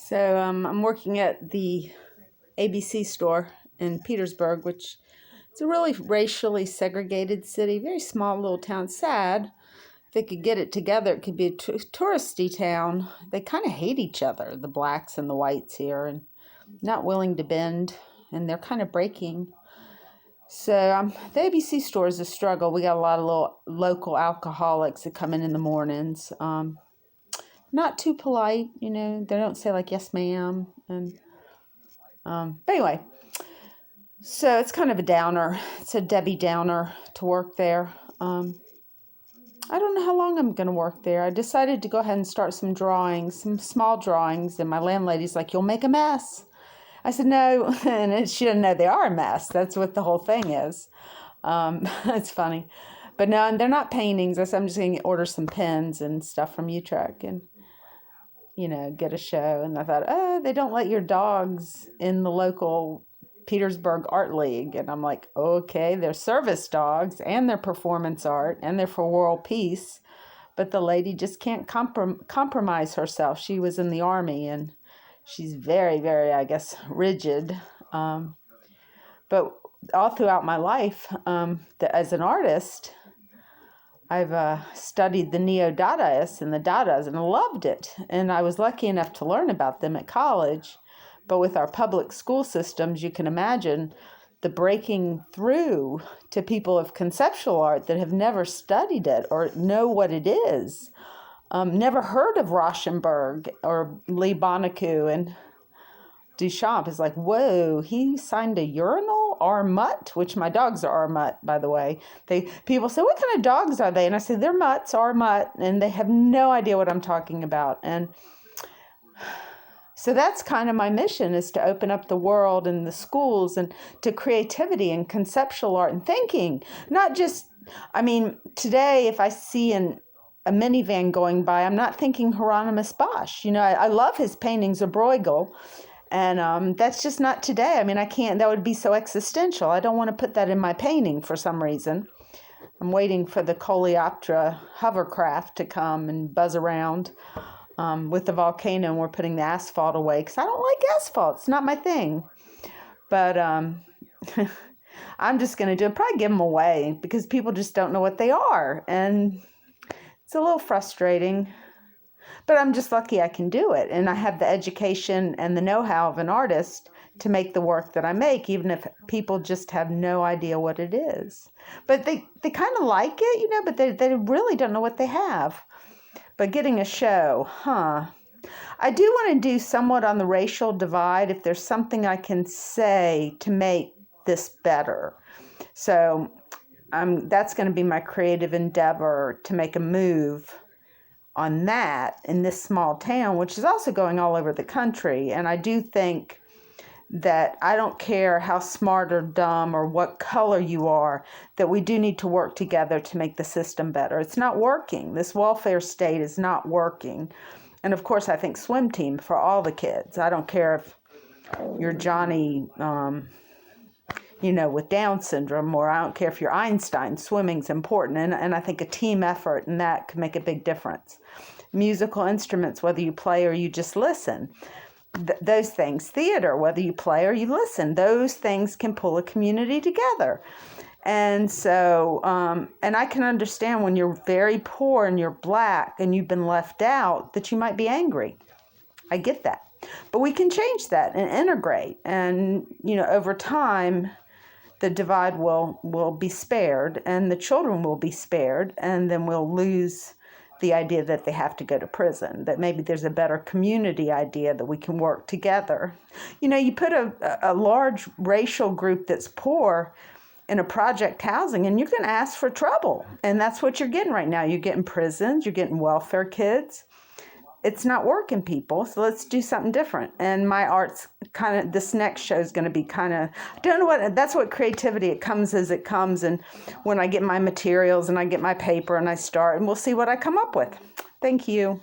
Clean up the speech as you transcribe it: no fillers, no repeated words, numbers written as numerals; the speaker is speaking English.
So I'm working at the ABC store in Petersburg, which is a really racially segregated city, very small little town. Sad. If they could get it together, it could be a touristy town. They kind of hate each other, the blacks and the whites here, and not willing to bend, and they're kind of breaking. So the ABC store is a struggle. We got a lot of little local alcoholics that come in the mornings. Not too polite, they don't say like yes ma'am, and but anyway, so it's kind of a downer. It's a Debbie Downer to work there. I don't know how long I'm going to work there. I decided to go ahead and start some drawings, some small drawings, and my landlady's like, you'll make a mess. I said no, and she didn't know they are a mess. That's what the whole thing is. It's funny, but no, they're not paintings. I said I'm just going to order some pens and stuff from Utrecht and get a show. And I thought, oh, they don't let your dogs in the local Petersburg Art League. And I'm like, okay, they're service dogs and they're performance art and they're for world peace. But the lady just can't compromise herself. She was in the army and she's very, very, I guess, rigid. But all throughout my life, as an artist, I've studied the Neo-Dadaists and the Dadas and loved it. And I was lucky enough to learn about them at college. But with our public school systems, you can imagine the breaking through to people of conceptual art that have never studied it or know what it is. Never heard of Rauschenberg or Lee Bonnecue, and Duchamp is like, whoa, he signed a urinal, R-Mutt, which my dogs are R-Mutt, by the way. People say, what kind of dogs are they? And I say, they're mutts, R-Mutt, and they have no idea what I'm talking about. And so that's kind of my mission, is to open up the world and the schools and to creativity and conceptual art and thinking. Not just, today if I see a minivan going by, I'm not thinking Hieronymus Bosch. I love his paintings of Bruegel. And that's just not today. I can't, that would be so existential. I don't want to put that in my painting for some reason. I'm waiting for the Coleoptera hovercraft to come and buzz around with the volcano, and we're putting the asphalt away because I don't like asphalt. It's not my thing. But I'm just going to do it, probably give them away because people just don't know what they are. And it's a little frustrating. But I'm just lucky I can do it. And I have the education and the know-how of an artist to make the work that I make, even if people just have no idea what it is. But they kind of like it, but they really don't know what they have. But getting a show, I do want to do somewhat on the racial divide if there's something I can say to make this better. So that's going to be my creative endeavor, to make a move on that in this small town, which is also going all over the country. And I do think that I don't care how smart or dumb or what color you are, that we do need to work together to make the system better. It's not working. This welfare state is not working. And of course, I think swim team for all the kids. I don't care if you're Johnny, with Down syndrome, or I don't care if you're Einstein. Swimming's important, and I think a team effort in that could make a big difference. Musical instruments, whether you play or you just listen, those things. Theater, whether you play or you listen, those things can pull a community together. And so, and I can understand when you're very poor and you're black and you've been left out, that you might be angry. I get that. But we can change that and integrate. And, over time, the divide will be spared and the children will be spared, and then we'll lose the idea that they have to go to prison, that maybe there's a better community idea that we can work together. You put a large racial group that's poor in a project housing and you can ask for trouble. And that's what you're getting right now. You're getting prisons, you're getting welfare kids. It's not working, people. So let's do something different. And my art's this next show is going to be I don't know that's what creativity, it comes as it comes. And when I get my materials and I get my paper and I start, and we'll see what I come up with. Thank you.